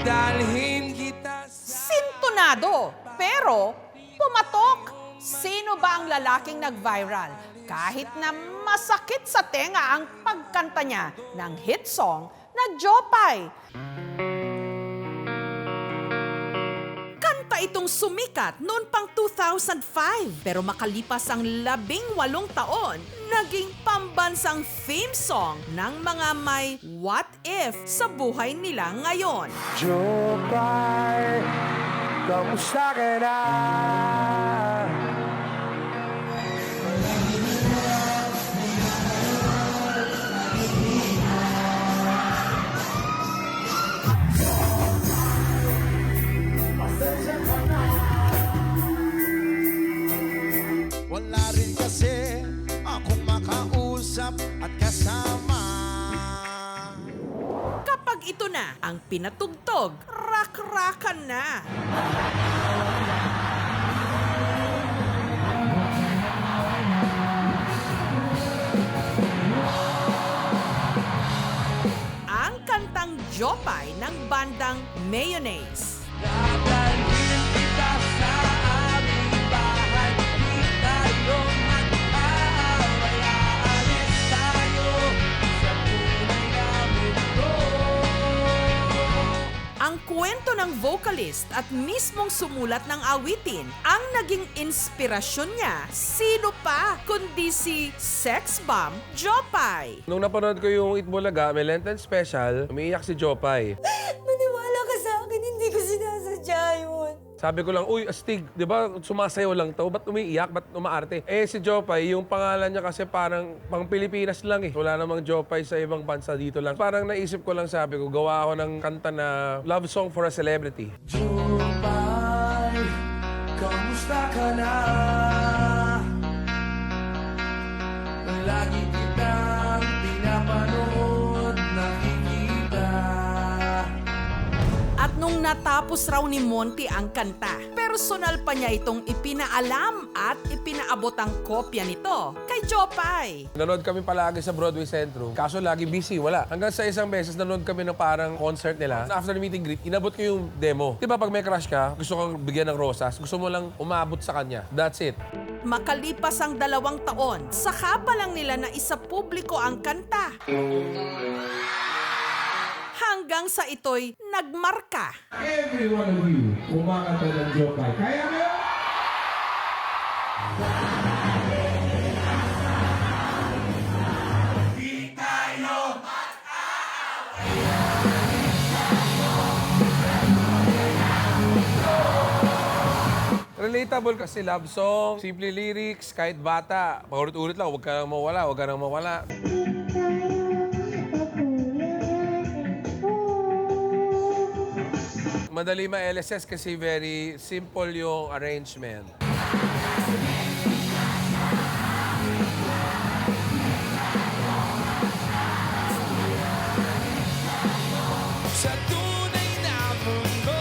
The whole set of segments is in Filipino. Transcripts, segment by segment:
Dadalhin kita Sintonado, pero pumatok. Sino ba ang lalaking nag-viral? Kahit na masakit sa tenga ang pagkanta niya ng hit song na Jopay. Kanta itong sumikat noon pang 2005. Pero makalipas ang 18 taon, naging pambansang theme song ng mga may what if sa buhay nila ngayon. Jopay, kamusta ka na? Wala rin kasi akong makausap at kasama. Kapag ito na ang pinatugtog, rak-rakan na. Ang kantang Jopay ng bandang Mayonnaise. Dadalhin kita sa aming bahay. Di tayo mag-aaway. Aalis tayo sa tunay na mundo. Ang kwento ng vocalist at mismong sumulat ng awitin ang naging inspirasyon niya. Sino pa kundi si Sex Bomb Jopay. Nung napanood ko yung Itbulaga, may Lenten special, umiiyak si Jopay. Maniwala ka sa akin, hindi ko sinasadya yun. Sabi ko lang, uy, astig, di ba sumasayaw lang to? Ba't umiiyak? Ba't umaarte? Eh si Jopay, yung pangalan niya kasi parang pang Pilipinas lang eh. Wala namang Jopay sa ibang bansa dito lang. Parang naisip ko lang, sabi ko, gawa ako ng kanta na love song for a celebrity. Jopay, kamusta ka na? Lagi kitang pinapanood, nakikita. At nung natapos raw ni Monty ang kanta, personal pa niya itong ipinaalam at ipinaabot ang kopya nito kay Jopay. Nanood kami palagi sa Broadway Centrum. Kaso lagi busy, wala. Hanggang sa isang beses, nanood kami ng parang concert nila. After the meet and greet, inabot ko yung demo. Di ba pag may crush ka, gusto kang bigyan ng rosas, gusto mo lang umabot sa kanya. That's it. Makalipas ang 2 taon, saka pa lang nila na isa publiko ang kanta. Hanggang sa ito'y nagmarka. Every one of you, kumakanta ng Jopay. Kaya mo? Relatable kasi love song, simple lyrics, kahit bata. Paulit-ulit lang, huwag ka nang mawala, huwag ka nang mawala. Madali ma-LSS kasi very simple yung arrangement. Sa tunay na mundo.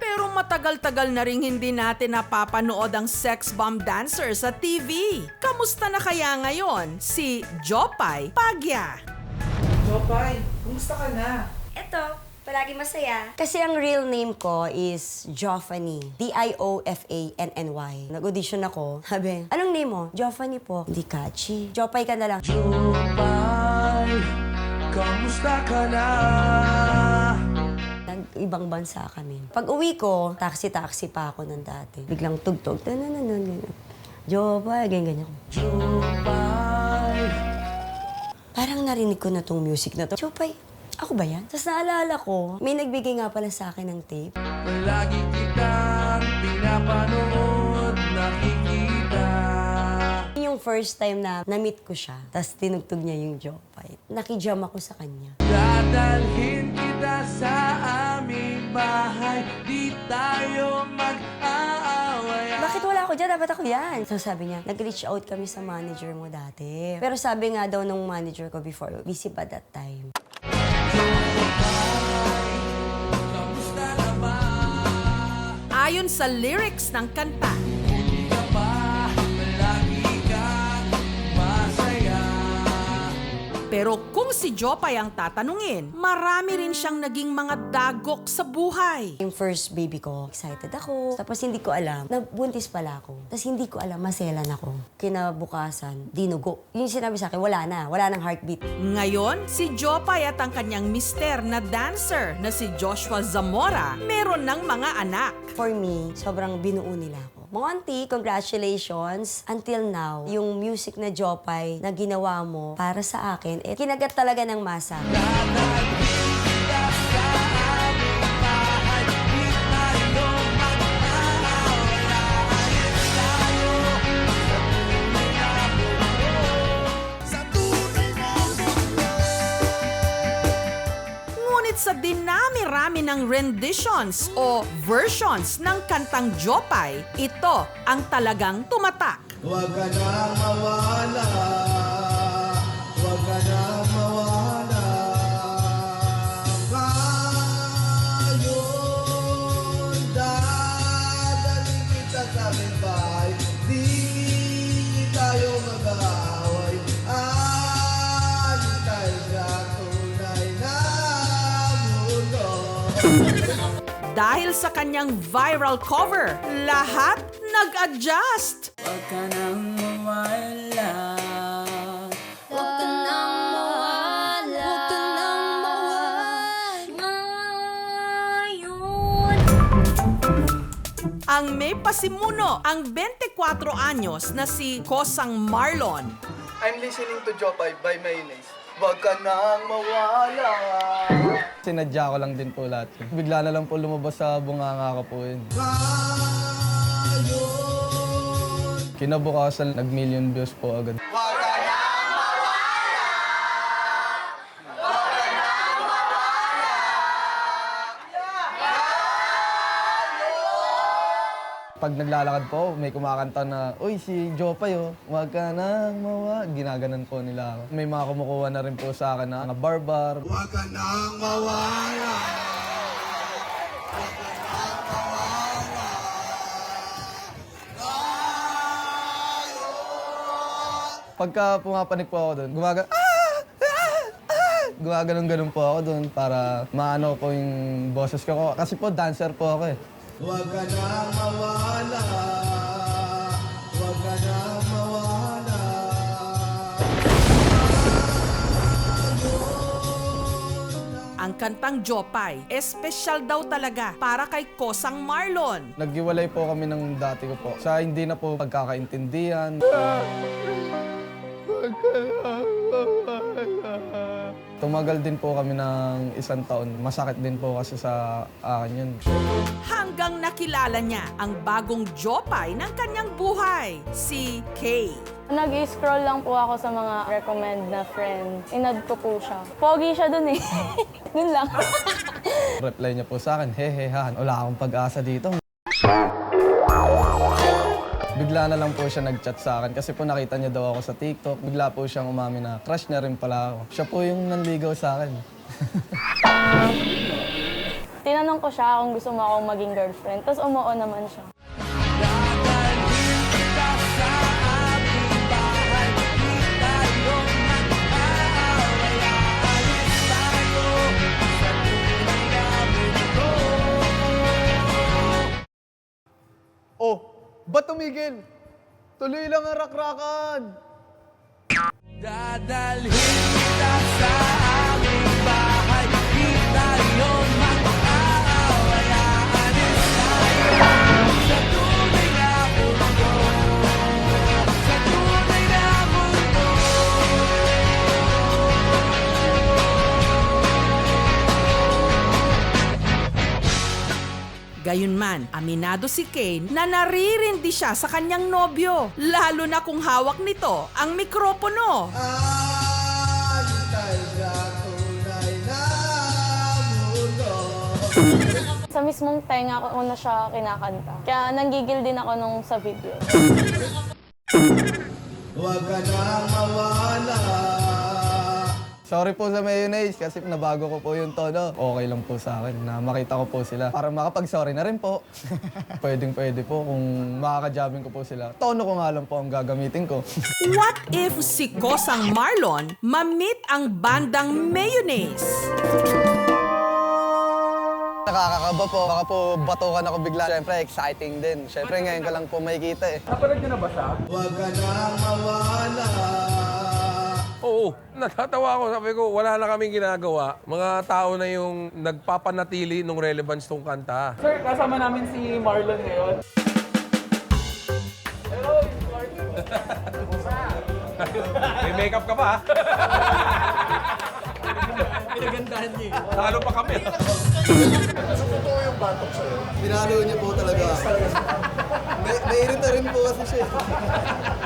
Pero matagal-tagal na rin hindi natin napapanood ang sex bomb dancer sa TV. Kamusta na kaya ngayon si Jopay Pagya? Jopay, kumusta ka na? Eto, palagi masaya. Kasi ang real name ko is Joffany. D-I-O-F-A-N-N-Y. Nag-audition ako. Sabi, anong name mo? Joffany po. Hindi catchy. Jopay ka na lang. Jopay, kamusta ka na? Nag-ibang bansa kami. Pag uwi ko, taxi-taxi pa ako ng dati. Biglang tugtog. Jopay, ganyan-ganyan. Jopay. Parang narinig ko na tong music na to. Jopay, ako ba yan? Tapos naalala ko, may nagbigay nga pala sa akin ng tape. Lagi kitang pinapanood, nakikita. Yung first time na na-meet ko siya, tapos tinugtog niya yung Jopay. Nakijam ako sa kanya. Dadalhin kita sa aming bahay. Di tayo mag-aaway. Bakit wala ako dyan? Dapat ako yan. So sabi niya, nag-reach out kami sa manager mo dati. Pero sabi nga daw nung manager ko before, busy pa that time. Kamusta na ba? Ayon sa lyrics ng kanta, Hindi ka ba lagi kang masaya? Pero kung si Jopay ang tatanungin, marami rin siyang naging mga dagok sa buhay. Yung first baby ko, excited ako. Tapos hindi ko alam, nabuntis pala ako. Tapos hindi ko alam, maselan ako. Kinabukasan, dinugo. Yung sinabi sa akin, wala nang heartbeat. Ngayon, si Jopay at ang kanyang mister na dancer na si Joshua Zamora, meron ng mga anak. For me, sobrang binuo nila ako. Monty, congratulations. Until now, yung music na Jopay na ginawa mo para sa akin, kinagat talaga ng masa. Ngunit sa dinami-rami ng renditions o versions ng kantang Jopay, ito ang talagang tumatak. Huwag ka na mawala, huwag ka na mawala. Ngayon, dadaling kita sa bahay, di tayo mag-aaway. Tayo sa tunay na mundo. Dahil sa kanyang viral cover, lahat nag-adjust. Huwag ka nang mawala. Huwag ka nang mawala. Huwag ka nang mawala. Ngayon. Ang may pasimuno, ang 24 anyos na si Kosang Marlon. I'm listening to Jopay by Mayonnaise. Huwag ka nang mawala. Sinadya ko lang din po lahat. Bigla na lang po lumabas sa bunganga ko po yun. Kinabukasan, nag-million views po agad. Pag naglalakad po, may kumakanta na, "Uy, si Jopay, oh, huwag ka nang mawa." Ginaganan po nila ako. May mga kumukuha na rin po sa akin na mga barbar. Huwag ka nang mawala. Pagka pumapanik po ako doon, gumaganon-ganon po ako doon para maano po yung boses ko. Kasi po, dancer po ako eh. Huwag ka nang mawala, huwag ka nang mawala. Ang kantang Jopay, espesyal daw talaga para kay Kosang Marlon. Naghiwalay po kami ng dati ko po. Sa hindi na po pagkakaintindihan. Tumagal din po kami ng 1 taon. Masakit din po kasi sa akin yun. Hanggang nakilala niya ang bagong Jopay ng kanyang buhay, si Kay. Nag-scroll lang po ako sa mga recommend na friends. Inad ko po siya. Pogi siya dun eh. Dun lang. Reply niya po sa akin, hehehan, wala akong pag-asa dito. Bigla na lang po siya nag-chat sa akin kasi po nakita niya daw ako sa TikTok. Bigla po siyang umamin na crush niya rin pala ako. Siya po yung nanligaw sa akin. Tinanong ko siya kung gusto mo akong maging girlfriend. Tapos umuo naman siya. Oh, ba't tumigil? Tuloy lang ang rakrakan. Dadalhin kita sa aming bahay. Di tayo mag-aaway. Aalis tayo sa tunay na mundo. Sa tunay na mundo. Gayunman, aminado si Kane na naririndi siya sa kanyang nobyo, lalo na kung hawak nito ang mikropono. Tayo sa tunay na mundo. Sa mismong tenga ko na siya kinakanta. Kaya nanggigil din ako nung sa video. Huwag ka nang mawala, Sorry po sa mayonnaise kasi nabago ko po yung tono. Okay lang po sa akin na makita ko po sila. Para makapag-sorry na rin po. Pwede po kung makaka-jabbing ko po sila. Tono ko nga lang po ang gagamitin ko. What if si Kosang Marlon ma-meet ang bandang Mayonnaise? Nakakakaba po. Baka po batukan ako bigla. Siyempre, exciting din. Siyempre, ngayon ko lang po makikita eh. Napanood niyo na ba siya? Huwag ka nang mawala. Oo, natatawa ako. Sabi ko, wala na kaming ginagawa. Mga tao na yung nagpapanatili ng relevance tong kanta. Sir, kasama namin si Marlon ngayon. Hello, Marlon. May makeup ka pa, ha? Pinagandahan niyo. Talo pa kami. Pinalo niya po talaga. Nairita rin po kasi siya.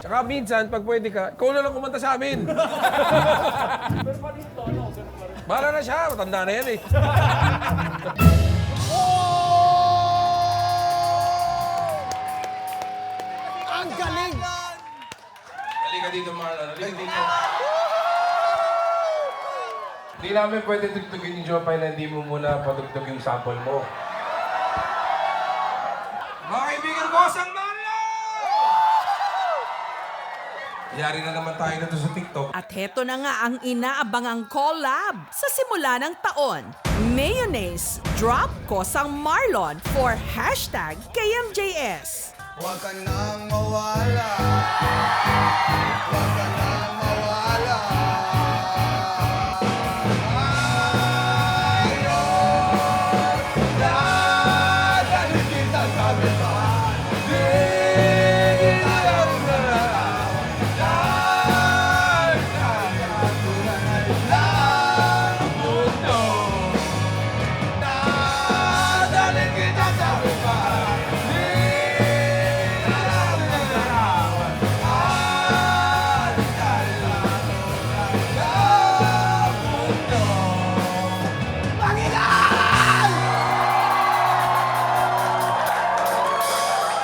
Tsaka minsan, pag pwede ka, ikaw na lang kumanta sa amin. Bahala na siya, matanda na yan eh. Ang galing! Halika dito, Marlon. Halika dito. Hindi namin pwede tugtugin yung Jopay na hindi mo muna patugtog yung sample mo. Mga kaibigan ko, Kosang Marlon! Yari na naman tayo na sa TikTok. At heto na nga ang inaabangang collab sa simula ng taon. Mayonnaise, drop Kosang Marlon for #KMJS. Huwag ka nang mawala. Huwag ka nang mawala. Dadalhin kita sa bitawan. Di tayo dadalhin kita sa bitawan.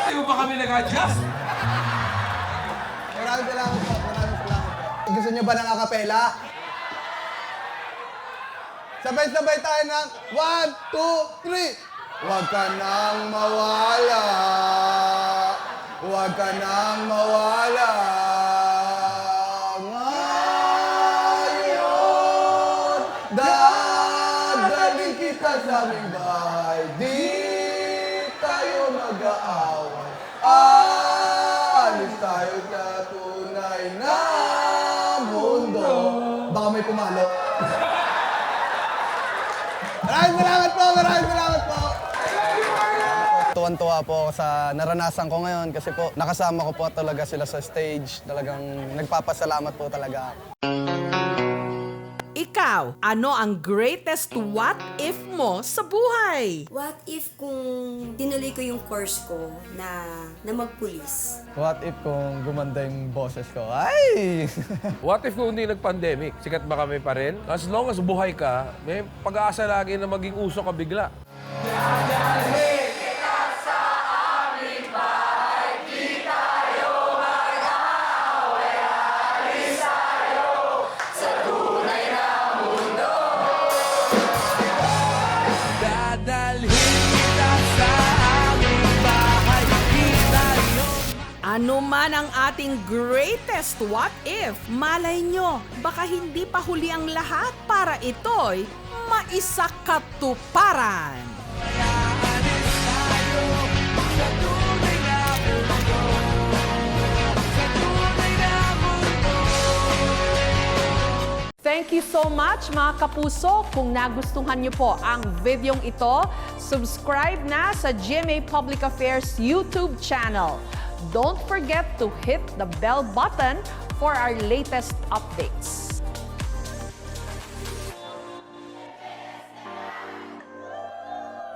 Hindi mo ba kami nag-adjust? Maraming salamat po. Maraming salamat po. Gusto niyo ba ng acapella? Sabay-sabay tayo ng 1, 2, 3. Huwag ka nang mawala. Huwag ka nang mawala. Ngayon, dadalhin kita sa aming bahay. Di tayo mag-aaway. Alis tayo sa tunay na mundo. Baka may pumalo. Maraming salamat po! Maraming salamat po! Tuwan-tuwa po ako sa naranasan ko ngayon kasi po nakasama ko po talaga sila sa stage. Talagang nagpapasalamat po talaga ako. Ikaw, ano ang greatest what if mo sa buhay? What if kung tinuloy ko yung course ko na magpulis? What if kung gumanda yung boses ko? Ay! What if kung hindi nag-pandemic? Sikat ba kami pa rin? As long as buhay ka, may pag-aasa lagi na maging uso ka bigla. Dadalhin kita sa aming bahay. Di tayo Ano man ang ating greatest what if, malay nyo, baka hindi pa huli ang lahat para ito'y maisakatuparan. aalis tayo sa tunay na mundo. Sa tunay na mundo. Thank you so much mga kapuso. Kung nagustuhan niyo po ang videong ito, subscribe na sa GMA Public Affairs YouTube channel. Don't forget to hit the bell button for our latest updates.